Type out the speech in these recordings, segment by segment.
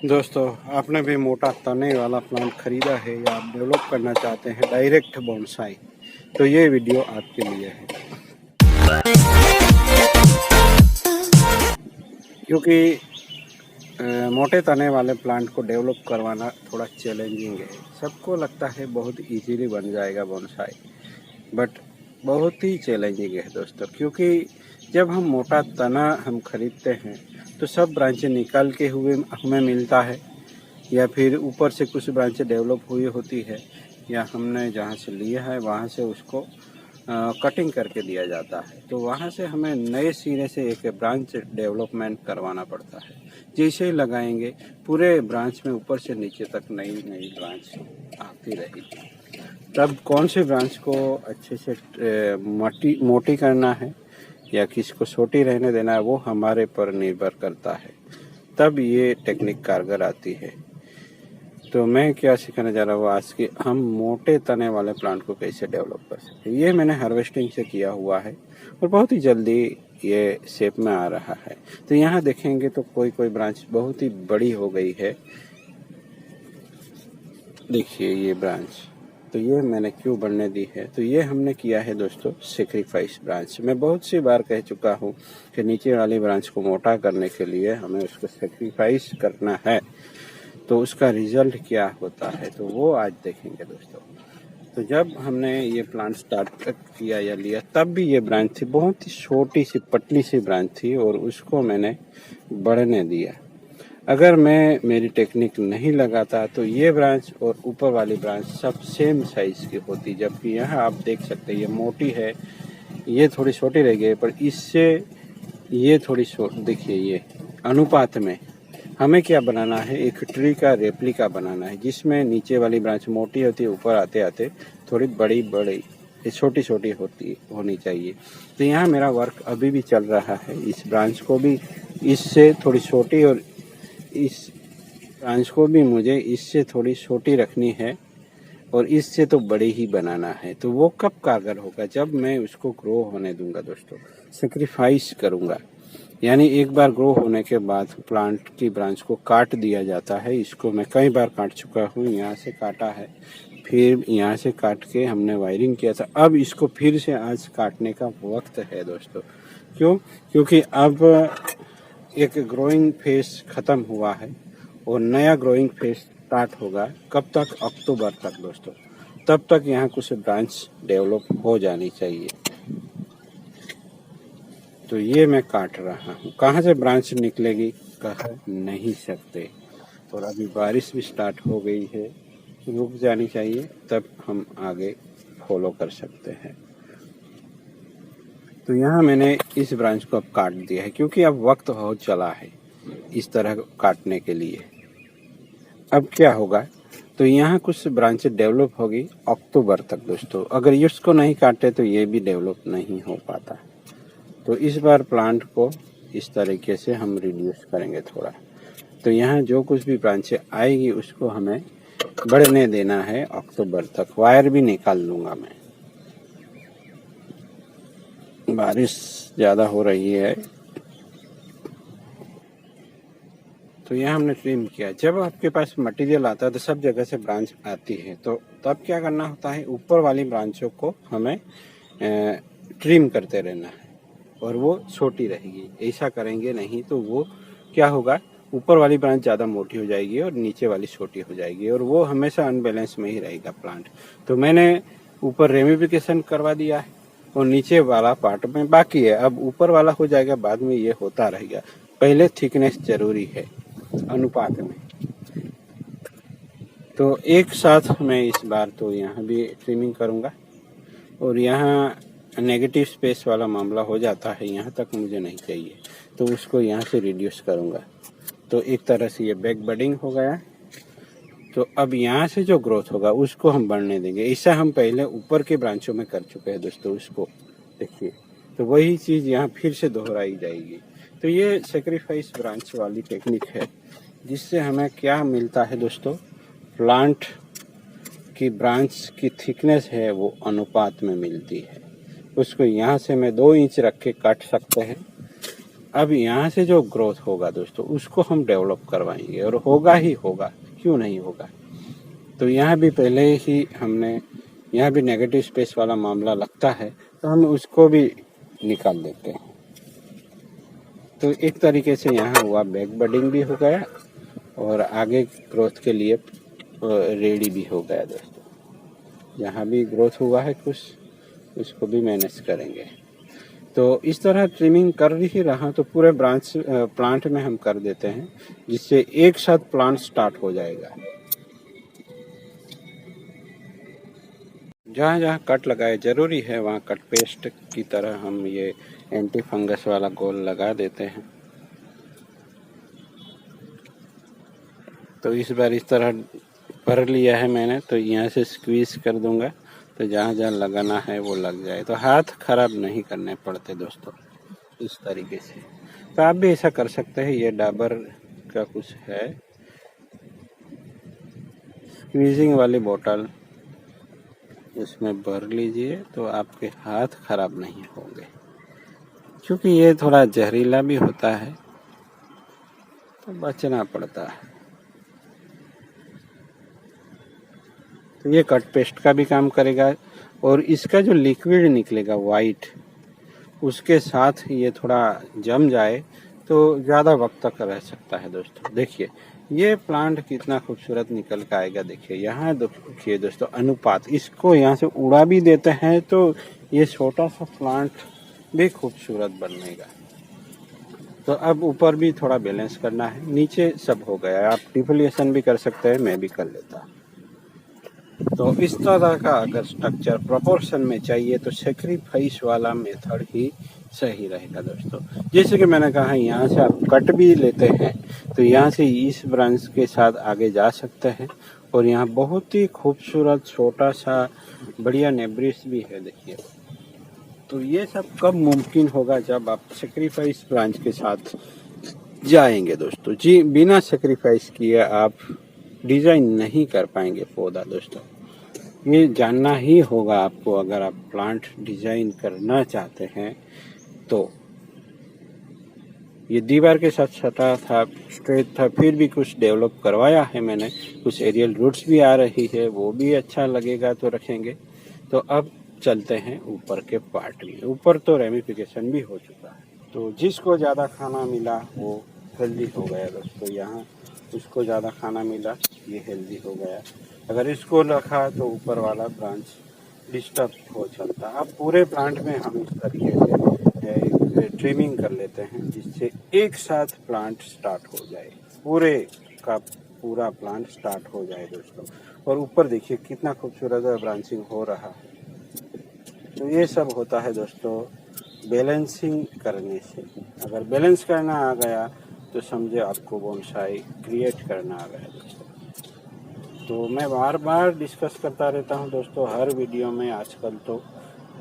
दोस्तों, आपने भी मोटा तने वाला प्लांट खरीदा है या आप डेवलप करना चाहते हैं डायरेक्ट बोनसाई, तो ये वीडियो आपके लिए है। क्योंकि मोटे तने वाले प्लांट को डेवलप करवाना थोड़ा चैलेंजिंग है। सबको लगता है बहुत इजीली बन जाएगा बोनसाई, बट बहुत ही चैलेंजिंग है दोस्तों। क्योंकि जब हम मोटा तना हम खरीदते हैं तो सब ब्रांचें निकाल के हुए हमें मिलता है, या फिर ऊपर से कुछ ब्रांचें डेवलप हुई होती है, या हमने जहाँ से लिया है वहाँ से उसको कटिंग करके दिया जाता है। तो वहाँ से हमें नए सिरे से एक ब्रांच डेवलपमेंट करवाना पड़ता है। जैसे ही लगाएंगे पूरे ब्रांच में ऊपर से नीचे तक नई नई ब्रांच आती रहेगी। तब कौन से ब्रांच को अच्छे से मोटी करना है या किसको छोटी रहने देना है, वो हमारे पर निर्भर करता है। तब ये टेक्निक कारगर आती है। तो मैं क्या सिखाने जा रहा हूँ आज कि हम मोटे तने वाले प्लांट को कैसे डेवलप कर सकते हैं। ये मैंने हार्वेस्टिंग से किया हुआ है और बहुत ही जल्दी ये शेप में आ रहा है। तो यहाँ देखेंगे तो कोई कोई ब्रांच बहुत ही बड़ी हो गई है। देखिए ये ब्रांच, तो ये मैंने क्यों बढ़ने दी है, तो ये हमने किया है दोस्तों सेक्रीफाइस ब्रांच। मैं बहुत सी बार कह चुका हूँ कि नीचे वाली ब्रांच को मोटा करने के लिए हमें उसको सेक्रीफाइस करना है। तो उसका रिजल्ट क्या होता है तो वो आज देखेंगे दोस्तों। तो जब हमने ये प्लांट स्टार्ट किया या लिया तब भी ये ब्रांच थी, बहुत ही छोटी सी पतली सी ब्रांच थी और उसको मैंने बढ़ने दिया। अगर मैं मेरी टेक्निक नहीं लगाता तो ये ब्रांच और ऊपर वाली ब्रांच सब सेम साइज की होती। जबकि यहाँ आप देख सकते हैं ये मोटी है, ये थोड़ी छोटी रह गई, पर इससे ये थोड़ी देखिए ये अनुपात में हमें क्या बनाना है, एक ट्री का रेप्लिका बनाना है जिसमें नीचे वाली ब्रांच मोटी होती है, ऊपर आते आते थोड़ी बड़ी बड़ी छोटी छोटी होनी चाहिए। तो यहाँ मेरा वर्क अभी भी चल रहा है। इस ब्रांच को भी इससे थोड़ी छोटी और इस ब्रांच को भी मुझे इससे थोड़ी छोटी रखनी है और इससे तो बड़ी ही बनाना है। तो वो कब कारगर होगा, जब मैं उसको ग्रो होने दूंगा दोस्तों, सेक्रीफाइस करूंगा। यानी एक बार ग्रो होने के बाद प्लांट की ब्रांच को काट दिया जाता है। इसको मैं कई बार काट चुका हूँ, यहाँ से काटा है, फिर यहाँ से काट के हमने वायरिंग किया था। अब इसको फिर से आज काटने का वक्त है दोस्तों। क्यों? क्योंकि अब एक ग्रोइंग फेज खत्म हुआ है और नया ग्रोइंग फेज स्टार्ट होगा। कब तक? अक्टूबर तक दोस्तों। तब तक यहाँ कुछ ब्रांच डेवलप हो जानी चाहिए। तो ये मैं काट रहा हूँ। कहाँ से ब्रांच निकलेगी कह नहीं सकते। और अभी बारिश भी स्टार्ट हो गई है, रुक जानी चाहिए, तब हम आगे फॉलो कर सकते हैं। तो यहाँ मैंने इस ब्रांच को अब काट दिया है क्योंकि अब वक्त हो चला है इस तरह काटने के लिए। अब क्या होगा, तो यहाँ कुछ ब्रांचें डेवलप होगी अक्टूबर तक दोस्तों। अगर इसको नहीं काटे तो ये भी डेवलप नहीं हो पाता। तो इस बार प्लांट को इस तरीके से हम रिड्यूस करेंगे थोड़ा। तो यहाँ जो कुछ भी ब्रांचें आएगी उसको हमें बढ़ने देना है अक्टूबर तक। वायर भी निकाल लूँगा मैं। बारिश ज़्यादा हो रही है तो यहाँ हमने ट्रिम किया। जब आपके पास मटेरियल आता है तो सब जगह से ब्रांच आती है, तो तब क्या करना होता है, ऊपर वाली ब्रांचों को हमें ट्रिम करते रहना है और वो छोटी रहेगी। ऐसा करेंगे नहीं तो वो क्या होगा, ऊपर वाली ब्रांच ज़्यादा मोटी हो जाएगी और नीचे वाली छोटी हो जाएगी और वो हमेशा अनबैलेंस में ही रहेगा प्लांट। तो मैंने ऊपर रेमिफिकेशन करवा दिया है और नीचे वाला पार्ट में बाकी है। अब ऊपर वाला हो जाएगा, बाद में ये होता रहेगा। पहले थिकनेस जरूरी है अनुपात में। तो एक साथ मैं इस बार तो यहाँ भी ट्रिमिंग करूँगा और यहाँ नेगेटिव स्पेस वाला मामला हो जाता है, यहाँ तक मुझे नहीं चाहिए तो उसको यहाँ से रिड्यूस करूँगा। तो एक तरह से ये बैक बडिंग हो गया। तो अब यहाँ से जो ग्रोथ होगा उसको हम बढ़ने देंगे। ऐसा हम पहले ऊपर के ब्रांचों में कर चुके हैं दोस्तों, उसको देखिए। तो वही चीज़ यहाँ फिर से दोहराई जाएगी। तो ये सेक्रीफाइस ब्रांच वाली टेक्निक है जिससे हमें क्या मिलता है दोस्तों, प्लांट की ब्रांच की थिकनेस है वो अनुपात में मिलती है। उसको यहाँ से मैं 2 इंच रख के काट सकते हैं। अब यहाँ से जो ग्रोथ होगा दोस्तों उसको हम डेवलप करवाएंगे, और होगा ही होगा, क्यों नहीं होगा। तो यहाँ भी पहले ही हमने, यहाँ भी नेगेटिव स्पेस वाला मामला लगता है, तो हम उसको भी निकाल देते हैं। तो एक तरीके से यहाँ हुआ, बैक बडिंग भी हो गया और आगे ग्रोथ के लिए रेडी भी हो गया दोस्तों। यहाँ भी ग्रोथ हुआ है कुछ, उसको भी मैनेज करेंगे। तो इस तरह ट्रिमिंग कर ही रहा तो पूरे ब्रांच प्लांट में हम कर देते हैं, जिससे एक साथ प्लांट स्टार्ट हो जाएगा। जहाँ जहाँ कट लगाए जरूरी है वहाँ कट पेस्ट की तरह हम ये एंटी फंगस वाला गोल लगा देते हैं। तो इस बार इस तरह भर लिया है मैंने, तो यहाँ से स्क्वीज कर दूंगा, तो जहाँ जहाँ लगाना है वो लग जाए, तो हाथ खराब नहीं करने पड़ते दोस्तों इस तरीके से। तो आप भी ऐसा कर सकते हैं। ये डाबर का कुछ है स्क्वीजिंग वाली बोतल, इसमें भर लीजिए तो आपके हाथ खराब नहीं होंगे, क्योंकि ये थोड़ा जहरीला भी होता है तो बचना पड़ता है। तो ये कट पेस्ट का भी काम करेगा, और इसका जो लिक्विड निकलेगा वाइट, उसके साथ ये थोड़ा जम जाए तो ज़्यादा वक्त तक रह सकता है दोस्तों। देखिए ये प्लांट कितना खूबसूरत निकल के आएगा। देखिए यहाँ देखिए दोस्तों अनुपात, इसको यहाँ से उड़ा भी देते हैं तो ये छोटा सा प्लांट भी खूबसूरत बनेगा। तो अब ऊपर भी थोड़ा बैलेंस करना है, नीचे सब हो गया। आप डिफोलिएशन भी कर सकते हैं, मैं भी कर लेता। तो इस तरह का अगर स्ट्रक्चर प्रोपोर्शन में चाहिए तो सेक्रीफाइस वाला मेथड ही सही रहेगा दोस्तों। जैसे कि मैंने कहा यहाँ से आप कट भी लेते हैं तो यहाँ से इस ब्रांच के साथ आगे जा सकते हैं, और यहाँ बहुत ही खूबसूरत छोटा सा बढ़िया नेब्रिस भी है। देखिए तो ये सब कब मुमकिन होगा, जब आप सेक्रीफाइस ब्रांच के साथ जाएंगे दोस्तों। जी बिना सेक्रीफाइस किए आप डिजाइन नहीं कर पाएंगे पौधा दोस्तों। ये जानना ही होगा आपको, अगर आप प्लांट डिजाइन करना चाहते हैं तो। ये दीवार के साथ सटा था, स्ट्रेट था, फिर भी कुछ डेवलप करवाया है मैंने। कुछ एरियल रूट्स भी आ रही है, वो भी अच्छा लगेगा तो रखेंगे। तो अब चलते हैं ऊपर के पार्ट में। ऊपर तो रेमिफिकेशन भी हो चुका है, तो जिसको ज़्यादा खाना मिला वो हेल्दी हो गया दोस्तों। यहाँ उसको ज़्यादा खाना मिला, ये हेल्दी हो गया। अगर इसको रखा तो ऊपर वाला ब्रांच डिस्टर्ब हो चलता। अब पूरे प्लांट में हम इस तरीके से ट्रिमिंग कर लेते हैं, जिससे एक साथ प्लांट स्टार्ट हो जाए, पूरे का पूरा प्लांट स्टार्ट हो जाए दोस्तों। और ऊपर देखिए कितना खूबसूरत ब्रांचिंग हो रहा है। तो ये सब होता है दोस्तों बैलेंसिंग करने से। अगर बैलेंस करना आ गया तो समझे आपको बोनसाई क्रिएट करना आ गया दोस्तों। तो मैं बार बार डिस्कस करता रहता हूँ दोस्तों हर वीडियो में आजकल तो,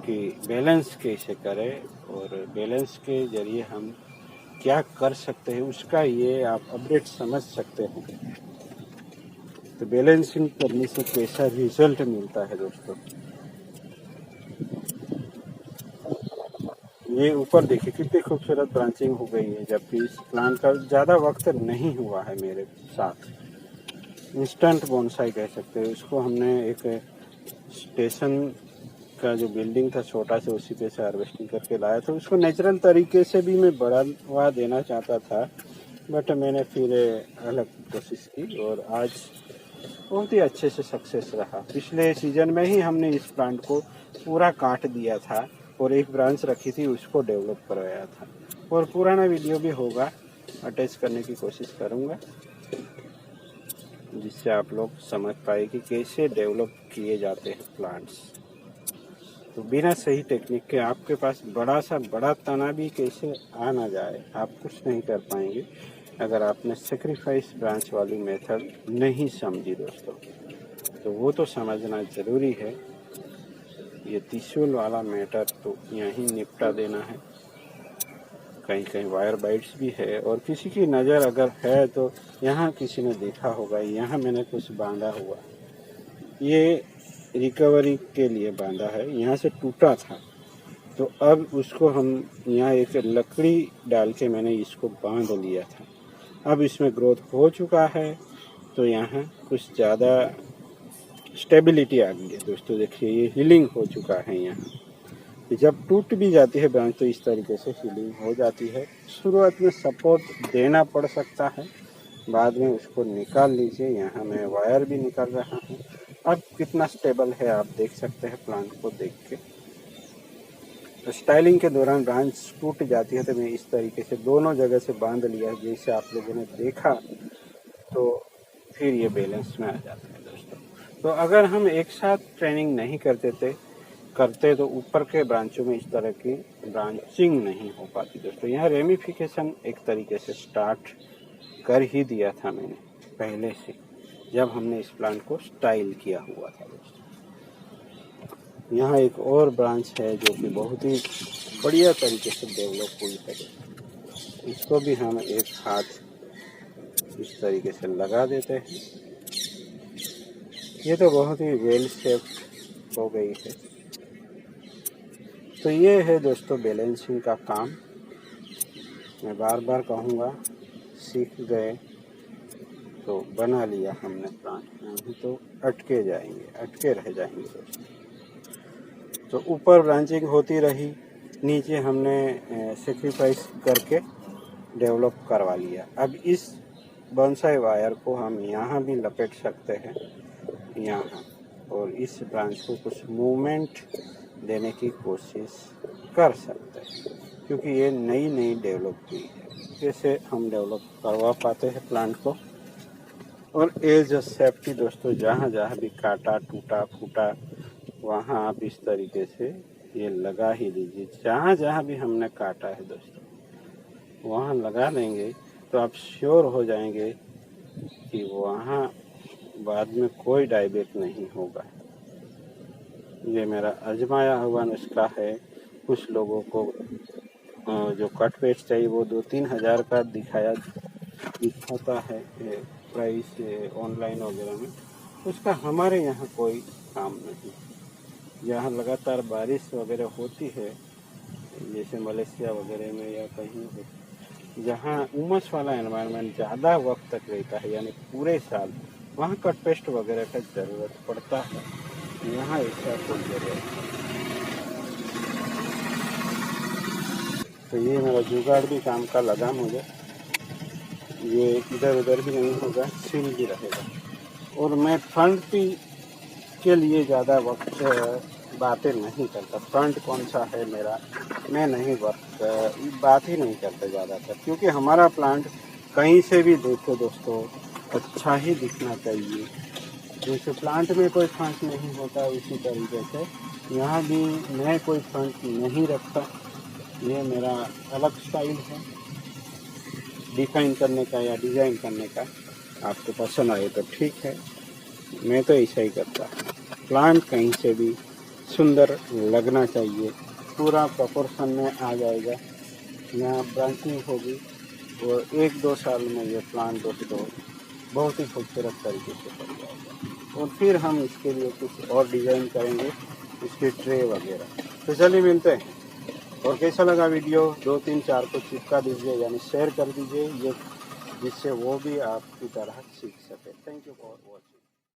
कि बैलेंस कैसे करें और बैलेंस के जरिए हम क्या कर सकते हैं, उसका ये आप अपडेट समझ सकते हैं। तो बैलेंसिंग करने से कैसा रिजल्ट मिलता है दोस्तों। ये ऊपर देखिए कितनी खूबसूरत ब्रांचिंग हो गई है, जबकि इस प्लांट का ज़्यादा वक्त नहीं हुआ है मेरे साथ। इंस्टेंट बोनसाई कह सकते हैं उसको। हमने एक स्टेशन का जो बिल्डिंग था छोटा से, उसी पे से हार्वेस्टिंग करके लाया था। उसको नेचुरल तरीके से भी मैं बढ़ावा देना चाहता था, बट मैंने फिर अलग कोशिश की और आज बहुत ही अच्छे से सक्सेस रहा। पिछले सीजन में ही हमने इस प्लांट को पूरा काट दिया था और एक ब्रांच रखी थी, उसको डेवलप करवाया था। और पुराना वीडियो भी होगा, अटैच करने की कोशिश करूँगा, जिससे आप लोग समझ पाए कि कैसे डेवलप किए जाते हैं प्लांट्स। तो बिना सही टेक्निक के आपके पास बड़ा तना भी कैसे आ ना जाए, आप कुछ नहीं कर पाएंगे अगर आपने सेक्रीफाइस ब्रांच वाली मेथड नहीं समझी दोस्तों। तो वो तो समझना ज़रूरी है। ये त्रिशूल वाला मैटर तो यहीं निपटा देना है। कहीं कहीं वायर बाइट्स भी है, और किसी की नज़र अगर है तो यहाँ किसी ने देखा होगा, यहाँ मैंने कुछ बांधा हुआ, ये रिकवरी के लिए बांधा है। यहाँ से टूटा था तो अब उसको हम यहाँ एक लकड़ी डाल के मैंने इसको बांध लिया था। अब इसमें ग्रोथ हो चुका है, तो यहाँ कुछ ज़्यादा स्टेबिलिटी आ गई है दोस्तों। देखिए ये हीलिंग हो चुका है। यहाँ जब टूट भी जाती है ब्रांच तो इस तरीके से हीलिंग हो जाती है। शुरुआत में सपोर्ट देना पड़ सकता है, बाद में उसको निकाल लीजिए। यहाँ मैं वायर भी निकाल रहा हूँ। अब कितना स्टेबल है आप देख सकते हैं प्लांट को देख के। तो स्टाइलिंग के दौरान ब्रांच टूट जाती है तो मैं इस तरीके से दोनों जगह से बांध लिया, जैसे आप लोगों ने देखा, तो फिर ये बैलेंस में आ जाता है दोस्तों। तो अगर हम एक साथ ट्रेनिंग नहीं करते तो ऊपर के ब्रांचों में इस तरह की ब्रांचिंग नहीं हो पाती दोस्तों। यहाँ रेमिफिकेशन एक तरीके से स्टार्ट कर ही दिया था मैंने पहले से, जब हमने इस प्लांट को स्टाइल किया हुआ था दोस्तों। यहाँ एक और ब्रांच है जो कि बहुत ही बढ़िया तरीके से डेवलप हुई है। इसको भी हम एक हाथ इस तरीके से लगा देते हैं। ये तो बहुत ही वेल शेप्ड हो गई है। तो ये है दोस्तों बैलेंसिंग का काम। मैं बार बार कहूँगा, सीख गए तो बना लिया हमने प्लांट, नहीं तो अटके रह जाएंगे दोस्तों। तो ऊपर ब्रांचिंग होती रही, नीचे हमने सेक्रीफाइस करके डेवलप करवा लिया। अब इस बोनसाई वायर को हम यहाँ भी लपेट सकते हैं यहाँ, और इस ब्रांच को कुछ मूवमेंट देने की कोशिश कर सकते हैं, क्योंकि ये नई डेवलप हुई है। कैसे हम डेवलप करवा पाते हैं प्लांट को। और एज सेफ्टी दोस्तों, जहाँ जहाँ भी काटा टूटा फूटा वहाँ आप इस तरीके से ये लगा ही दीजिए। जहाँ जहाँ भी हमने काटा है दोस्तों वहाँ लगा देंगे तो आप श्योर हो जाएंगे कि वहाँ बाद में कोई डायबेट नहीं होगा। ये मेरा आजमाया हुआ नुस्खा है। कुछ लोगों को जो कट पेस्ट चाहिए वो 2-3 हज़ार का दिखाता है प्राइस ऑनलाइन वगैरह में, उसका हमारे यहाँ कोई काम नहीं। जहाँ लगातार बारिश वगैरह होती है, जैसे मलेशिया वगैरह में या कहीं जहाँ उमस वाला एनवायरनमेंट ज़्यादा वक्त तक रहता है, यानी पूरे साल, वहाँ कट पेस्ट वगैरह का ज़रूरत पड़ता है। यहाँ ऐसा कोई ज़रूरत नहीं। तो ये मेरा जुगाड़ भी काम का लगा मुझे, ये इधर उधर भी नहीं होगा, सील भी रहेगा। और मैं फ्रंट के लिए ज़्यादा वक्त बातें नहीं करता। फ्रंट कौन सा है मेरा, मैं नहीं बात ही नहीं करता ज़्यादातर, क्योंकि हमारा प्लांट कहीं से भी देखो दोस्तों अच्छा ही दिखना चाहिए। जैसे प्लांट में कोई फ्रंट नहीं होता, उसी तरीके से यहाँ भी मैं कोई फ्रंट नहीं रखता। ये मेरा अलग स्टाइल है डिफाइन करने का या डिज़ाइन करने का। आपको पसंद आए तो ठीक है, मैं तो ऐसा ही करता। प्लांट कहीं से भी सुंदर लगना चाहिए, पूरा प्रोपोर्शन में आ जाएगा। यहाँ ब्रांचिंग होगी और 1-2 साल में ये प्लांट दोस्तों बहुत ही खूबसूरत तरीके से बन जाएगा। और फिर हम इसके लिए कुछ और डिज़ाइन करेंगे, इसके ट्रे वगैरह। तो चलिए मिलते हैं। और कैसा लगा वीडियो, 2-3-4 को चिपका दीजिए, यानी शेयर कर दीजिए, ये जिससे वो भी आपकी तरह सीख सके। Thank you for watching.